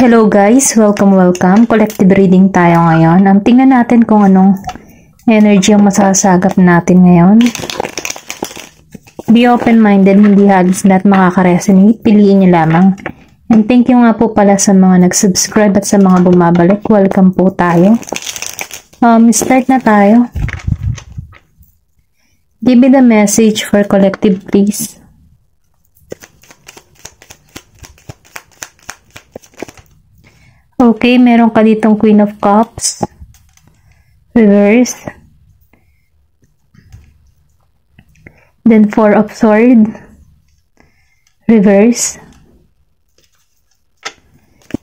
Hello guys, welcome. Collective reading tayo ngayon. Tingnan natin kung anong energy ang masasagap natin ngayon. Be open-minded, hindi halos lahat makaka-resonate. Piliin niyo lamang. And thank you nga po pala sa mga nag-subscribe at sa mga bumabalik. Welcome po tayo. Start na tayo. Give me the message for collective, please. Okay, meron ka ditong Queen of Cups, reverse, then Four of Swords, reverse.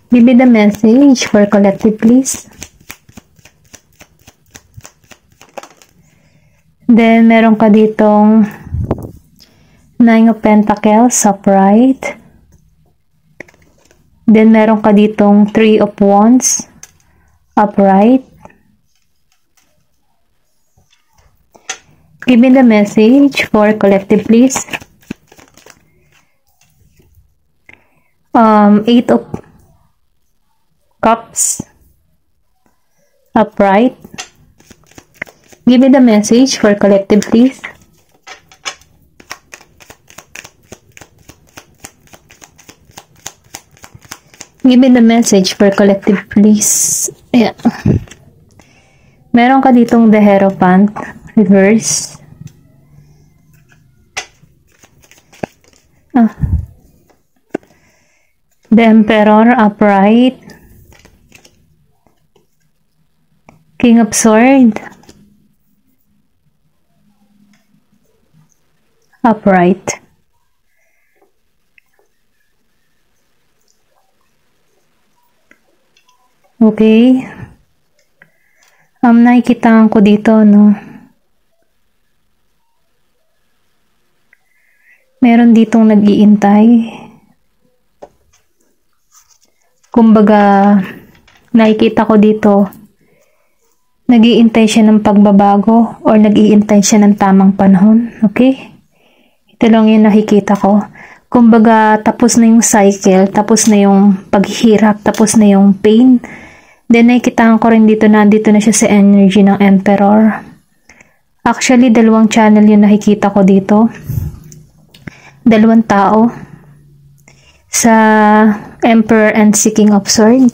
Give me the message for collective, please. Then meron ka ditong Nine of Pentacles, upright. Then, meron ka ditong Three of Wands, upright. Give me the message for collective, please. Eight of Cups, upright. Give me the message for collective, please. Give me the message for collective, please. Yeah. Meron ka ditong the Hierophant, reverse. The Emperor, upright. King of Swords, upright. Okay. Nakikita ko dito, no? Meron ditong nag-iintay. Kumbaga, nakikita ko dito, nag-iintay siya ng pagbabago or nag-iintay siya ng tamang panahon. Okay? Ito lang yung nakikita ko. Kumbaga, tapos na yung cycle, tapos na yung paghihirap, tapos na yung pain. Then, nakikitaan ko rin dito, nandito na siya sa energy ng Emperor. Actually, dalawang channel yung nakikita ko dito. Dalawang tao. Sa Emperor and King of Swords.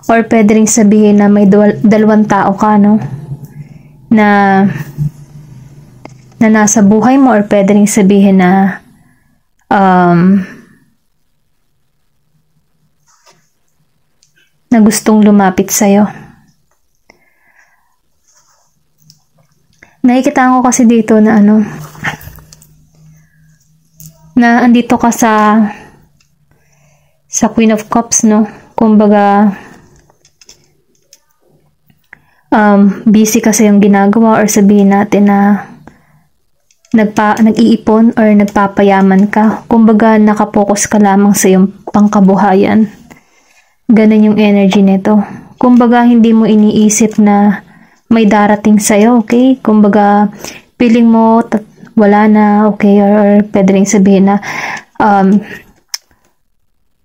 Or pwede rin sabihin na may dalawang tao ka, no? Na nasa buhay mo, or pwede rin sabihin na na gustong lumapit sa'yo. Nakikita ko kasi dito na na andito ka sa Queen of Cups, no? Kumbaga, busy kasi yung ginagawa, or sabihin natin na nag-iipon or nagpapayaman ka. Kumbaga, nakapokus ka lamang sa iyong pangkabuhayan. Ganun yung energy nito. Kumbaga, hindi mo iniisip na may darating sa'yo, okay? Kumbaga, feeling mo wala na, okay? Or pwede rin sabihin na,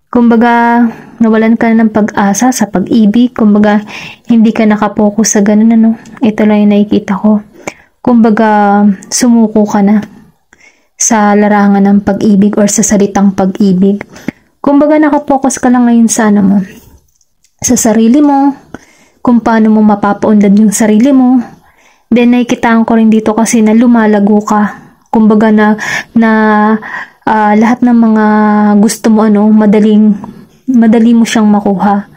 kumbaga, nawalan ka na ng pag-asa sa pag-ibig. Kumbaga, hindi ka nakapokus sa ganun, ano? Ito lang yung nakikita ko. Kumbaga, sumuko ka na sa larangan ng pag-ibig or sa salitang pag-ibig. Kumbaga, nakapokus ka lang ngayon sa mo, sa sarili mo, kung paano mo mapapaunlad yung sarili mo. Then, nakikitaan ko rin dito kasi na lumalago ka. Kumbaga, lahat ng mga gusto mo, madali mo siyang makuha.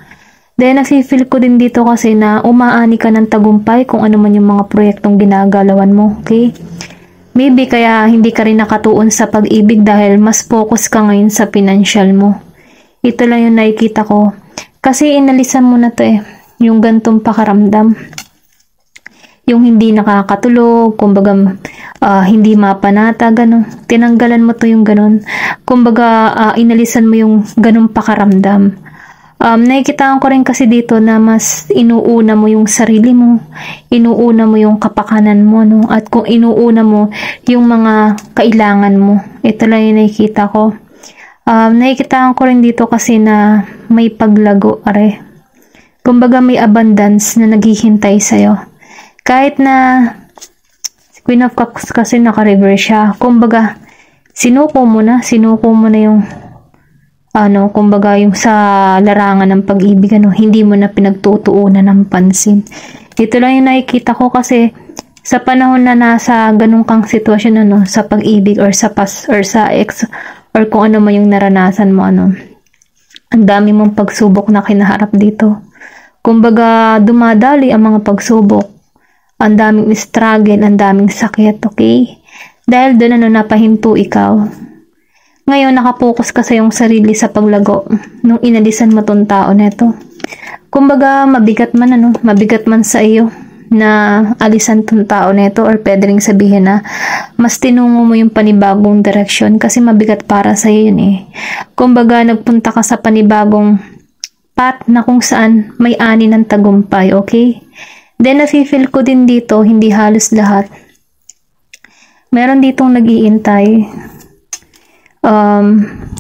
Then, nafe-feel ko din dito kasi na umaani ka ng tagumpay kung ano man yung mga proyektong ginagalawan mo, okay? Maybe kaya hindi ka rin nakatuon sa pag-ibig dahil mas focus ka ngayon sa financial mo. Ito lang yung nakikita ko. Kasi inalisan mo na to yung gantong pakaramdam. Yung hindi nakakatulog, kumbaga hindi mapanata, gano'n. Tinanggalan mo to yung gano'n. Kumbaga inalisan mo yung ganong pakaramdam. Nakikita ko rin kasi dito na mas inuuna mo yung sarili mo, inuuna mo yung kapakanan mo, no? At kung inuuna mo yung mga kailangan mo, ito lang yung nakikita ko. Nakikitaan ko rin dito kasi na may paglago, are. Kumbaga may abundance na naghihintay sa'yo. Kahit na Queen of Cups kasi naka-reverse siya. Kumbaga, sinuko mo na yung kumbaga yung sa larangan ng pag-ibig, hindi mo na pinagtutuunan ng pansin. Ito lang yung nakikita ko kasi sa panahon na nasa ganung kang sitwasyon, sa pag-ibig or sa past or sa ex or kung ano man yung naranasan mo, ang dami mong pagsubok na kinaharap dito. Kumbaga, dumadali ang mga pagsubok. Ang daming struggle, ang daming sakit, okay? Dahil doon, napahinto ikaw. Ngayon, nakapokus ka sa iyong sarili sa paglago nung inalisan mo tong tao neto. Kumbaga, mabigat man sa iyo na alisan tong tao neto, or pwede ring sabihin na mas tinungo mo yung panibagong direksyon kasi mabigat para sa iyo yun eh. Kumbaga, nagpunta ka sa panibagong path na kung saan may ani ng tagumpay, okay? Then, nafe-feel ko din dito, hindi halos lahat. Meron ditong nag-iintay.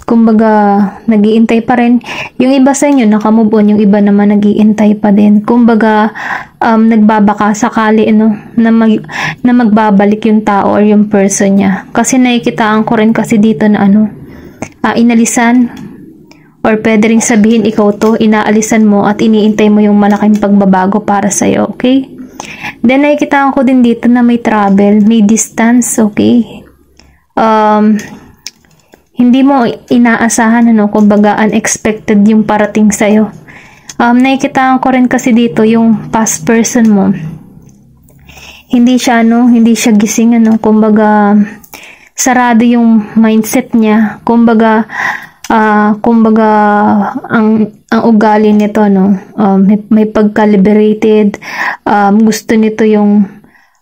Kumbaga, nag-iintay pa rin. Yung iba sa inyo, nakamove on. Yung iba naman, nag-iintay pa din. Kumbaga, nagbabaka sakali, na magbabalik yung tao or yung person niya. Kasi nakikitaan ko rin kasi dito na inalisan, or pwede rin sabihin ikaw to, inaalisan mo at iniintay mo yung malaking pagbabago para sa'yo, okay? Then, nakikita ko din dito na may travel, may distance, okay? Hindi mo inaasahan, kumbaga unexpected yung parating sa'yo. Nakikita ko rin kasi dito yung past person mo. Hindi siya gising, kumbaga, sarado yung mindset niya, kumbaga ang ugali nito, may pagka-liberated, gusto nito yung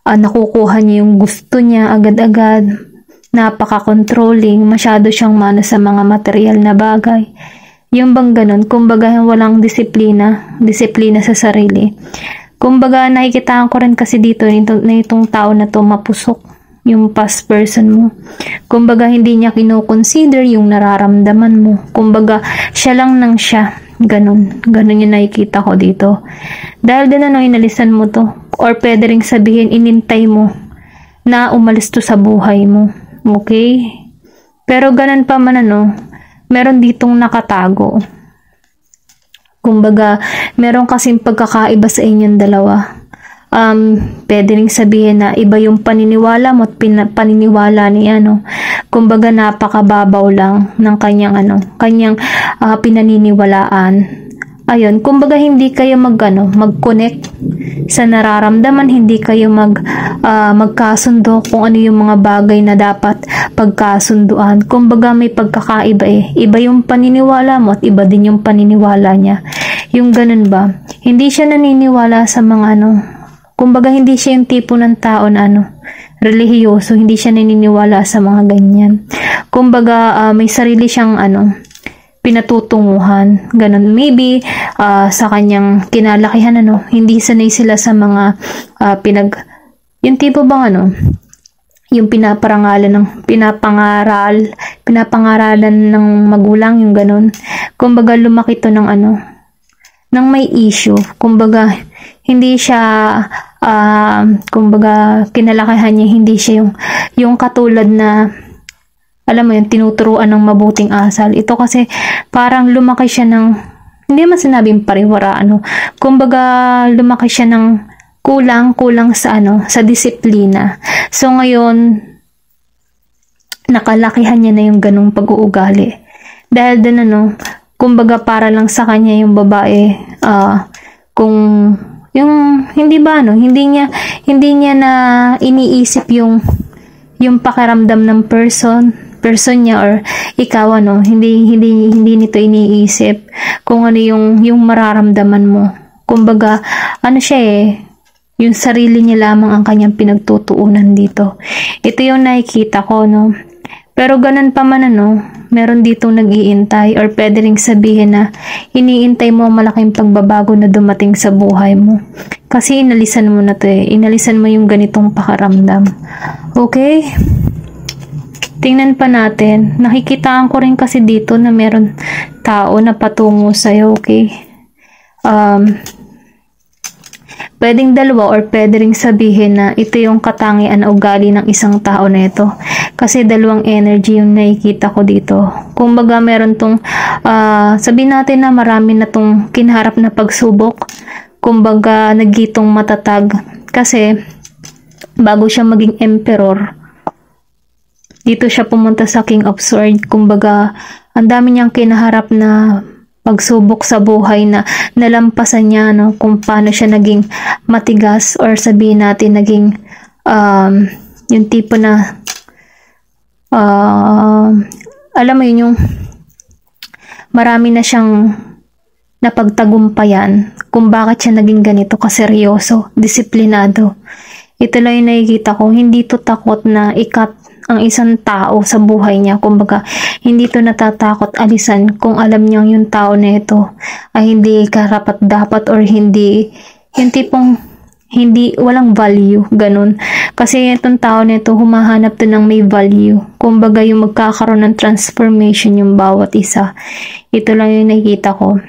nakukuha niya yung gusto niya agad-agad, napaka-controlling, masyado siyang mana sa mga material na bagay. Yung bang ganun, kumbaga walang disiplina sa sarili. Kumbaga nakikita ko rin kasi dito na itong tao na to mapusok yung past person mo. Kumbaga, hindi niya kino-consider yung nararamdaman mo. Kumbaga, siya lang nang siya. Ganun yung nakikita ko dito. Dahil din inalisan mo to. Or pwede ring sabihin, inintay mo na umalis to sa buhay mo. Okay? Pero ganun pa man, meron ditong nakatago. Kumbaga, meron kasing pagkakaiba sa inyong dalawa. Pwede ring sabihin na iba yung paniniwala mo at paniniwala niya, kumbaga napakababaw lang ng kanyang pinaniniwalaan. Ayun, kumbaga hindi kayo mag-connect sa nararamdaman, hindi kayo magkasundo kung ano yung mga bagay na dapat pagkasunduan. Kumbaga may pagkakaiba iba yung paniniwala mo at iba din yung paniniwala niya. Yung ganun ba? Hindi siya naniniwala sa mga kumbaga, hindi siya yung tipo ng tao na relihiyoso, hindi siya naniniwala sa mga ganyan. Kumbaga, may sarili siyang pinatutunguhan. Ganun. Maybe, sa kanyang kinalakihan, hindi sanay sila sa mga yung tipo bang yung pinapangaralan ng magulang, yung ganun. Kumbaga, lumaki to ng ng may issue. Kumbaga, hindi siya kumbaga kinalakihan niya, hindi siya yung katulad na alam mo yung tinuturuan ng mabuting asal. Ito kasi parang lumaki siya ng hindi man sinabing pariwara, kumbaga lumaki siya ng kulang sa sa disiplina. So ngayon nakalakihan niya na yung ganung pag-uugali. Dahil din kumbaga para lang sa kanya yung babae kung yung hindi hindi niya na iniisip yung pakiramdam ng person niya or ikaw hindi nito iniisip kung ano yung mararamdaman mo. Kumbaga siya yung sarili niya lamang ang kanyang pinagtutuunan dito. Ito yung nakikita ko, Pero ganun pa man, meron ditong nag-iintay or pwede ring sabihin na iniintay mo malaking pagbabago na dumating sa buhay mo. Kasi inalisan mo na to Inalisan mo yung ganitong pakaramdam. Okay? Tingnan pa natin. Nakikitaan ko rin kasi dito na meron tao na patungo sa'yo, okay? Pwedeng dalawa or pwede ring sabihin na ito yung katangian na ugali ng isang tao na ito. Kasi dalawang energy yung nakikita ko dito. Kumbaga meron tong, sabihin natin na marami na tong kinaharap na pagsubok. Kumbaga nagitong matatag. Kasi bago siya maging emperor, dito siya pumunta sa King of Swords. Kumbaga, ang dami niyang kinaharap na pagsubok sa buhay na nalampasan niya, no? Kung paano siya naging matigas or sabihin natin naging yung tipo na alam mo yun, yung marami na siyang napagtagumpayan kung bakit siya naging ganito kaseryoso, disiplinado. Ito lang yung nakikita ko, hindi to takot na ikat ang isang tao sa buhay niya. Kumbaga, hindi to natatakot alisan kung alam niyang yung tao na ito ay hindi karapat dapat or hindi, yung tipong hindi, walang value, ganun. Kasi itong tao na ito, humahanap to ng may value. Kumbaga, yung magkakaroon ng transformation yung bawat isa. Ito lang yung nakikita ko.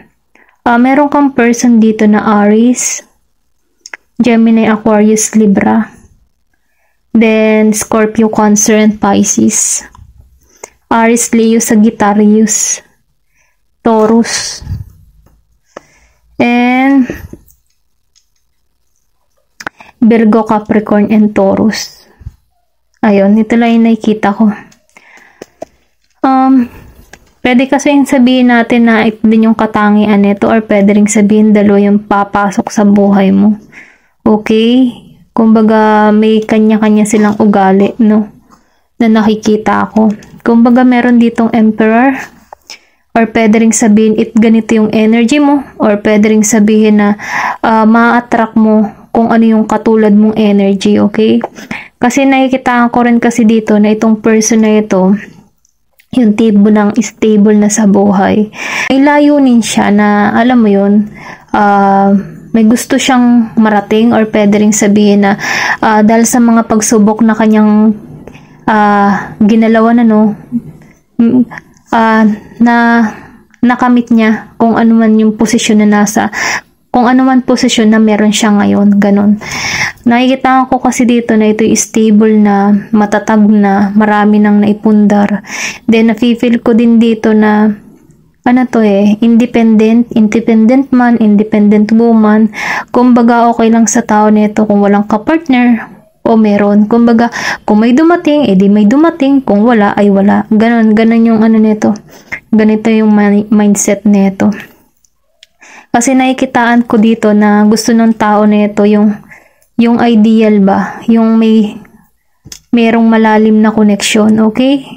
Meron kang person dito na Aries, Gemini, Aquarius, Libra. Then, Scorpio, Cancer, and Pisces. Aries, Leo, Sagittarius, Taurus. And Virgo, Capricorn, and Taurus. Ayun, ito lang yung nakikita ko. Pwede kasi yung sabihin natin na ito din yung katangian nito or pwede rin sabihin dalawa yung papasok sa buhay mo. Okay? Kumbaga, may kanya-kanya silang ugali, no? Na nakikita ako. Kumbaga, meron ditong emperor. Or pwede rin sabihin, ganito yung energy mo. Or pwede rin sabihin na ma-attract mo kung ano yung katulad mong energy, okay? Kasi nakikita ko rin kasi dito na itong person na ito, yung tipo ng stable na sa buhay. May layunin siya na, alam mo yun, may gusto siyang marating or pwede rin sabihin na dahil sa mga pagsubok na kanyang ginalawan na nakamit niya kung ano man yung posisyon na kung ano man posisyon na meron siya ngayon, ganun. Nakikita ko kasi dito na ito stable na, matatag na, marami nang naipundar. Then nafe-feel ko din dito na independent man, independent woman. Kumbaga, okay lang sa tao nito kung walang ka-partner o meron. Kumbaga, kung may dumating, edi may dumating. Kung wala, ay wala. Ganon yung nito. Ganito yung mindset nito. Kasi nakikitaan ko dito na gusto ng tao nito yung ideal ba? Yung merong malalim na connection, okay?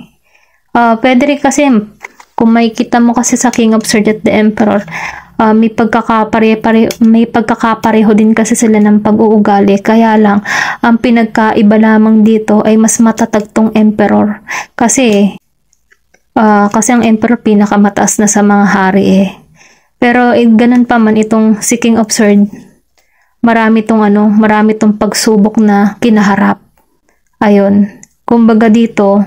Pwede rin kasi kung makikita mo kasi sa King of Swords at the Emperor, may pagkakapareho din kasi sila ng pag-uugali. Kaya lang, ang pinagkaiba lamang dito ay mas matatag tong Emperor. Kasi ang Emperor pinakamataas na sa mga hari eh. Pero ganun pa man itong si King of Swords, marami tong pagsubok na kinaharap. Ayun. Kumbaga dito,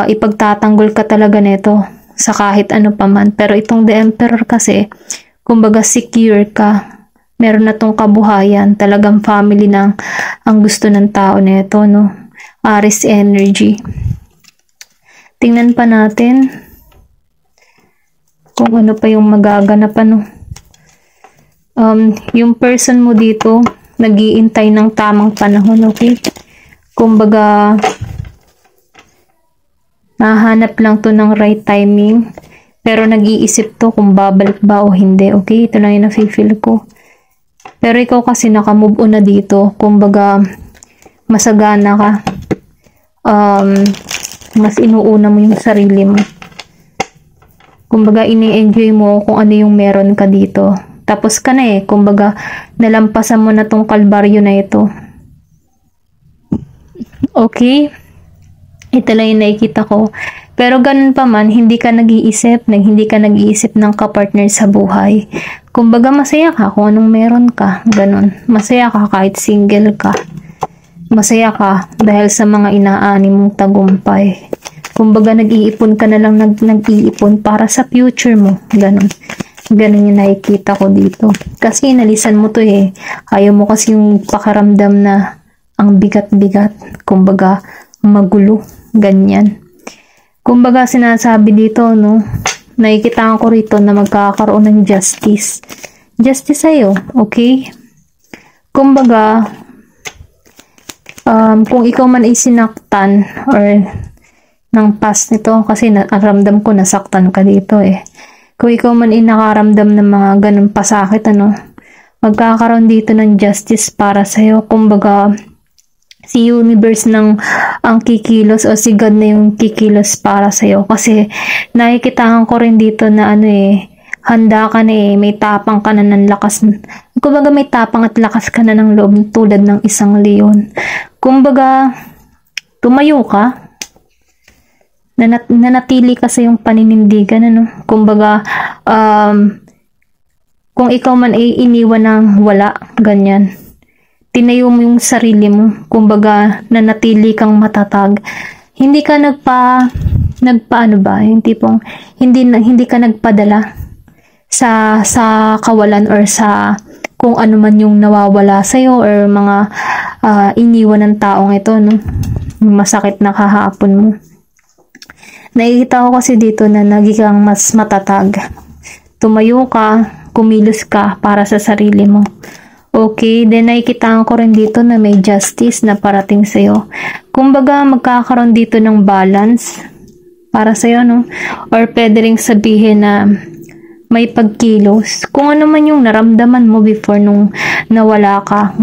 ipagtatanggol ka talaga nito sa kahit ano pa man. Pero itong The Emperor kasi, kumbaga secure ka. Meron na tong kabuhayan. Talagang family ang gusto ng tao nito, no? Aries energy. Tingnan pa natin kung ano pa yung magaganap, no? Yung person mo dito, nag-iintay ng tamang panahon, okay? Kumbaga, nahanap lang to ng right timing. Pero nag-iisip to kung babalik ba o hindi. Okay? Ito lang yung nafe-feel ko. Pero ikaw kasi naka-move on na dito. Kumbaga, masagana ka. Mas inuuna mo yung sarili mo. Kumbaga, ini-enjoy mo kung ano yung meron ka dito. Tapos ka na eh. Kumbaga, nalampasan mo na tong kalbaryo na ito. Okay? Ito lang yung nakikita ko. Pero ganun pa man, hindi ka nag-iisip ng kapartner sa buhay. Kumbaga, masaya ka kung anong meron ka. Ganun. Masaya ka kahit single ka. Masaya ka dahil sa mga inaani mong tagumpay. Kumbaga nag-iipon ka na lang, nag-iipon para sa future mo. Ganon. Ganon yung nakikita ko dito. Kasi inalisan mo to eh. Ayaw mo kasi yung pakaramdam na ang bigat-bigat. Kumbaga magulo. Ganyan. Kumbaga sinasabi dito, no, nakikita ko rito na magkakaroon ng justice. Justice sa'yo, okay? Kumbaga, kung ikaw man ay sinaktan or ng past nito, kasi naramdam ko nasaktan ka dito eh. Kung ikaw man ay nakaramdam ng mga ganun pasakit, ano, magkakaroon dito ng justice para sa'yo. Kumbaga, si universe ang kikilos o si God na yung kikilos para sa'yo. Kasi nakikitaan ko rin dito na ano eh, handa ka na eh, may tapang ka na ng lakas. Kumbaga may tapang at lakas ka na ng loob tulad ng isang leon. Kumbaga, tumayo ka. Nanatili ka sa yung paninindigan, ano? Kumbaga, kung ikaw man ay iniwan ng wala, ganyan. Tinayo mo yung sarili mo. Kumbaga, nanatili kang matatag. Hindi ka nagpaano ba? Yung tipong, hindi ka nagpadala sa kawalan or sa kung ano man yung nawawala sa'yo or mga iniwan ng taong ito, no? Masakit na kahapon mo. Nakikita ko kasi dito na naging kang mas matatag. Tumayo ka, kumilos ka para sa sarili mo. Okay, then nakikita ko rin dito na may justice na parating sa'yo. Kumbaga, magkakaroon dito ng balance para sa'yo, no? Or pwede rin sabihin na may pagkilos. Kung ano man yung naramdaman mo before nung nawala ka.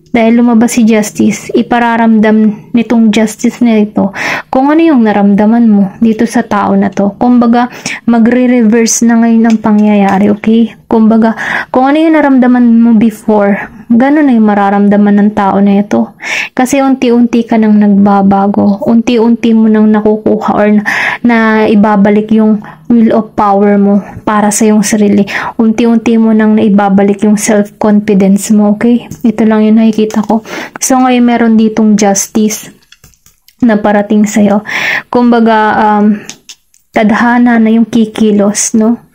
Dahil lumabas si justice, ipararamdam nitong justice na ito kung ano yung naramdaman mo dito sa tao na to. Kumbaga, magre-reverse na ngayon ang pangyayari, okay? Kumbaga, kung ano yung naramdaman mo before, ganun na yung mararamdaman ng tao na ito. Kasi unti-unti ka nang nagbabago. Unti-unti mo nang nakukuha or na ibabalik yung will of power mo para sa yung sarili. Unti-unti mo nang naibabalik yung self-confidence mo, okay? Ito lang yung nakikita ko. So, ngayon meron ditong justice na parating sa'yo. Kumbaga, tadhana na yung kikilos, no?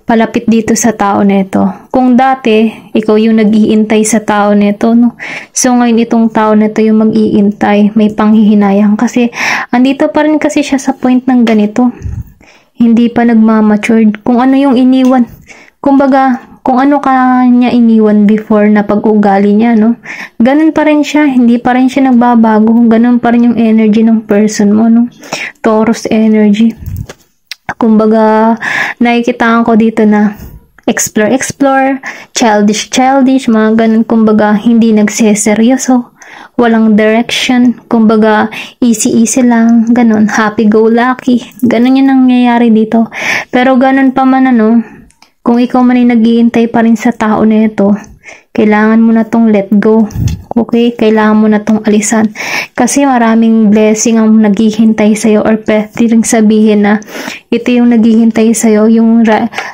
Palapit dito sa tao nito. Kung dati, ikaw yung nag-iintay sa tao nito, no? So, ngayon itong tao nito yung mag-iintay. May panghihinayang. Kasi, andito pa rin kasi siya sa point ng ganito. Hindi pa nagmamatured. Kung ano yung iniwan. Kumbaga, kung ano ka niya iniwan before na pag-ugali niya, no? Ganun pa rin siya. Hindi pa rin siya nagbabago. Ganun pa rin yung energy ng person mo, no? Taurus energy. Kumbaga, nakikita ko dito na explore, childish, mga ganun. Kumbaga, hindi nagseseryoso. Walang direction. Kumbaga, easy lang. Ganun. Happy-go-lucky. Ganun yung nangyayari dito. Pero ganun pa man, ano, kung ikaw man ay nag-iintay pa rin sa tao na ito, kailangan mo na tong let go. Okay? Kailangan mo na tong alisan. Kasi maraming blessing ang naghihintay sa'yo or pwede rin sabihin na ito yung naghihintay sa'yo, yung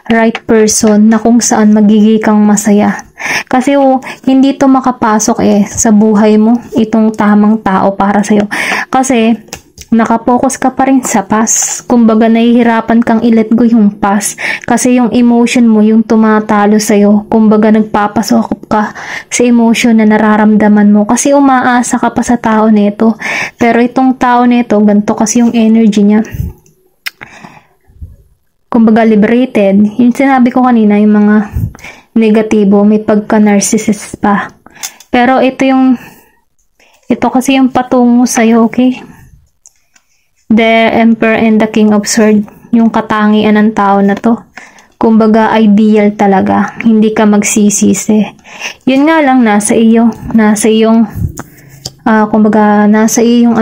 right person na kung saan magiging kang masaya. Kasi hindi to makapasok sa buhay mo, itong tamang tao para sa'yo. Kasi nakapokus ka pa rin sa past. Kumbaga, nahihirapan kang i-let go yung past. Kasi yung emotion mo, yung tumatalo sa'yo. Kumbaga, nagpapasok ka sa emotion na nararamdaman mo. Kasi umaasa ka pa sa tao nito. Pero itong tao nito, ganito kasi yung energy niya. Kumbaga, liberated. Yung sinabi ko kanina, yung mga negatibo, may pagka-narcissist pa. Pero ito kasi yung patungo sa'yo, okay? The Emperor and the King of Swords, yung katangian ng tao na to. Kumbaga, ideal talaga. Hindi ka magsisisi. Yun nga lang, nasa iyong, kumbaga, nasa iyong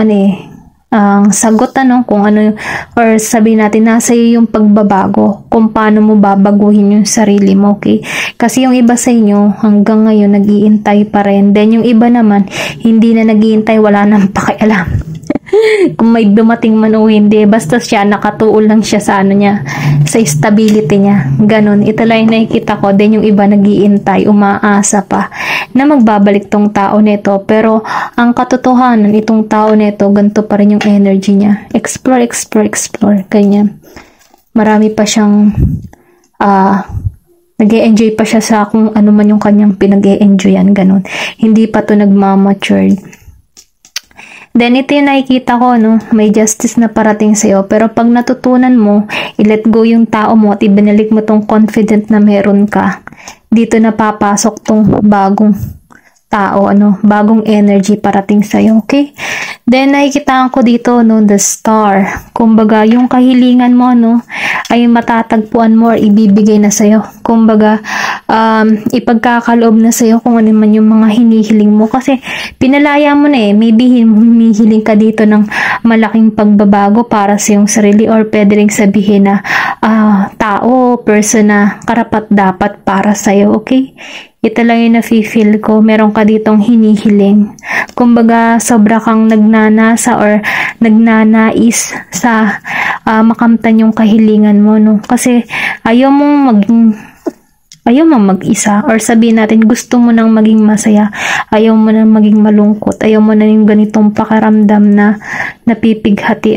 ang sagot, kung ano, or sabihin natin, nasa iyo yung pagbabago, kung paano mo babaguhin yung sarili mo, okay? Kasi yung iba sa inyo, hanggang ngayon, nag-iintay pa rin. Then, yung iba naman, hindi na nag-iintay, wala nang pakialam. Kung may dumating man o hindi, basta siya, nakatuol lang siya sa ano niya, sa stability niya. Ganon. Ito lang yung nakikita ko. Then yung iba nag-iintay, umaasa pa na magbabalik tong tao nito. Pero ang katotohanan, itong tao nito, ganito pa rin yung energy niya. Explore, explore, explore. Kanya. Marami pa siyang nag-e-enjoy pa siya sa kung ano man yung kanyang pinag-e-enjoyan. Ganon. Hindi pa to nagmamatured. Then, ito yung nakikita ko, no? May justice na parating sa'yo. Pero pag natutunan mo, i-let go yung tao mo at ibinalik mo tong confident na meron ka, dito na papasok tong bagong tao, bagong energy parating sa'yo, okay? Then, nakikita ko dito, no, the star. Kumbaga, yung kahilingan mo, ay matatagpuan mo or ibibigay na sa'yo. Kumbaga, ipagkakaloob na sa'yo kung ano man yung mga hinihiling mo. Kasi, pinalaya mo na maybe humihiling ka dito ng malaking pagbabago para sa iyong sarili or pwede rin sabihin na tao, person na karapat dapat para sa'yo, okay? Ito lang yung nafe-feel ko. Meron ka ditong hinihiling. Kumbaga, sobra kang nagnanasa or nagnanais sa makamtan yung kahilingan mo, no? Kasi ayaw mong mag-isa or sabihin natin gusto mo nang maging masaya. Ayaw mo nang maging malungkot. Ayaw mo na yung ganitong pakiramdam na napipighati,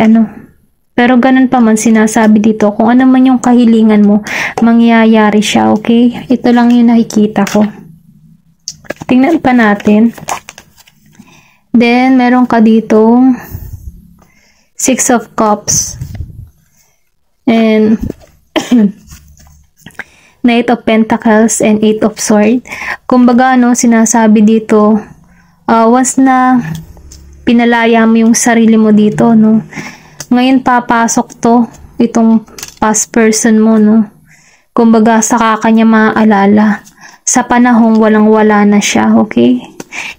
Pero ganun pa man sinasabi dito, kung ano man yung kahilingan mo, mangyayari siya, okay? Ito lang yung nakikita ko. Tingnan pa natin. Then, meron ka dito, 6 of Cups. And, Knight of Pentacles and 8 of Swords. Kumbaga, sinasabi dito, once na pinalaya mo yung sarili mo dito, ngayon papasok itong past person mo, Kumbaga, saka kanya maaalala sa panahong walang-wala na siya, okay?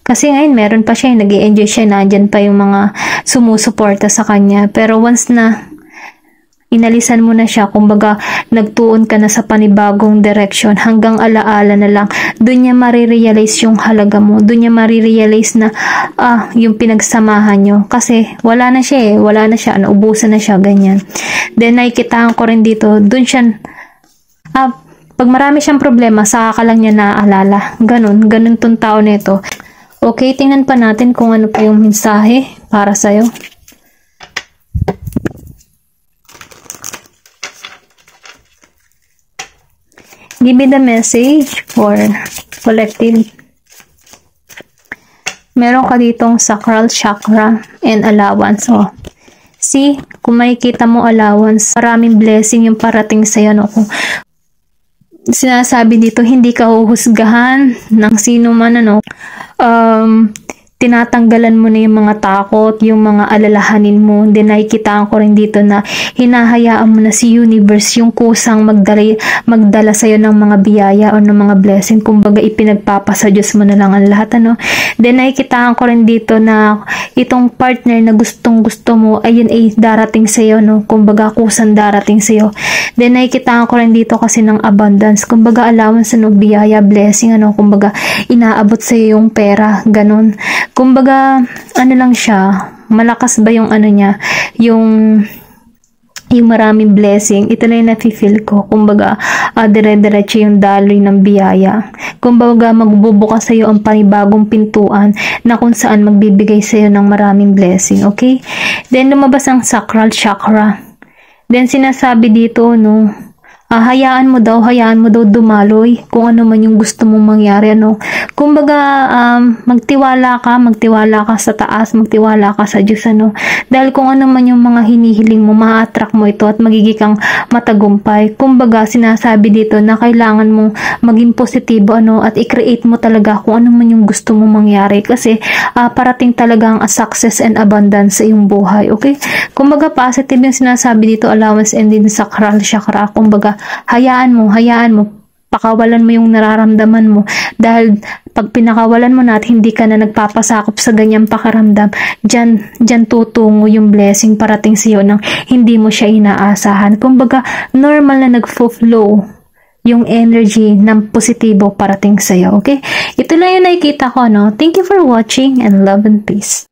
Kasi ngayon, meron pa siya, nag-i-enjoy siya, nandyan pa yung mga sumusuporta sa kanya. Pero once na inalisan mo na siya, kumbaga, nagtuon ka na sa panibagong direction, hanggang alaala na lang, doon niya marirealize yung halaga mo, doon niya marirealize na, yung pinagsamahan nyo. Kasi, wala na siya wala na siya, naubusan na siya, ganyan. Then, nakikitaan ko rin dito, doon siya, pag marami siyang problema, saka ka lang niya naaalala. Ganun tong tao nito. Okay, tingnan pa natin kung ano pa yung mensahe para sa'yo. Give me the message for collective. Meron ka ditong sacral chakra and allowance. See, kung makikita mo allowance, maraming blessing yung parating sa'yo. Kung sinasabi dito, hindi ka huhusgahan ng sino man, tinatanggalan mo na yung mga takot, yung mga alalahanin mo. Then nakikitaan ko rin dito na hinahayaan mo na si universe yung kusang magdala sa'yo ng mga biyaya o ng mga blessing. Kumbaga ipinagpapasa Diyos mo na lang ang lahat, Then nakikitaan ko rin dito na itong partner na gustong gusto mo, ayun ay darating sa'yo, Kumbaga kusang darating sa'yo. Then nakikitaan ko rin dito kasi ng abundance. Kumbaga allowance, biyaya, blessing, Kumbaga inaabot sa'yo yung pera, ganun. Kumbaga, lang siya, malakas ba yung niya, yung maraming blessing. Ito na yung nafe-feel ko. Kumbaga, dire-diretso yung daloy ng biyaya. Kumbaga, magbubukas sa'yo ang panibagong pintuan na kung saan magbibigay sa'yo ng maraming blessing. Okay? Then, lumabas ang sacral chakra. Then, sinasabi dito, hayaan mo daw dumaloy kung ano man yung gusto mong mangyari, Kumbaga, magtiwala ka sa taas, magtiwala ka sa Diyos, Dahil kung ano man yung mga hinihiling mo, ma-attract mo ito at magiging kang matagumpay. Kumbaga, sinasabi dito na kailangan mong maging positibo, at i-create mo talaga kung ano man yung gusto mong mangyari. Kasi, parating talagang success and abundance sa iyong buhay, okay? Kumbaga, positive yung sinasabi dito, allowance and din sacral chakra. Kumbaga, hayaan mo, pakawalan mo yung nararamdaman mo, dahil pag pinakawalan mo na at hindi ka na nagpapasakop sa ganyang pakiramdam, dyan tutungo yung blessing parating sa iyo nang hindi mo siya inaasahan. Kumbaga, normal na nagfo-flow yung energy ng positibo parating sa iyo, okay? Ito lang yung nakikita ko, Thank you for watching and love and peace.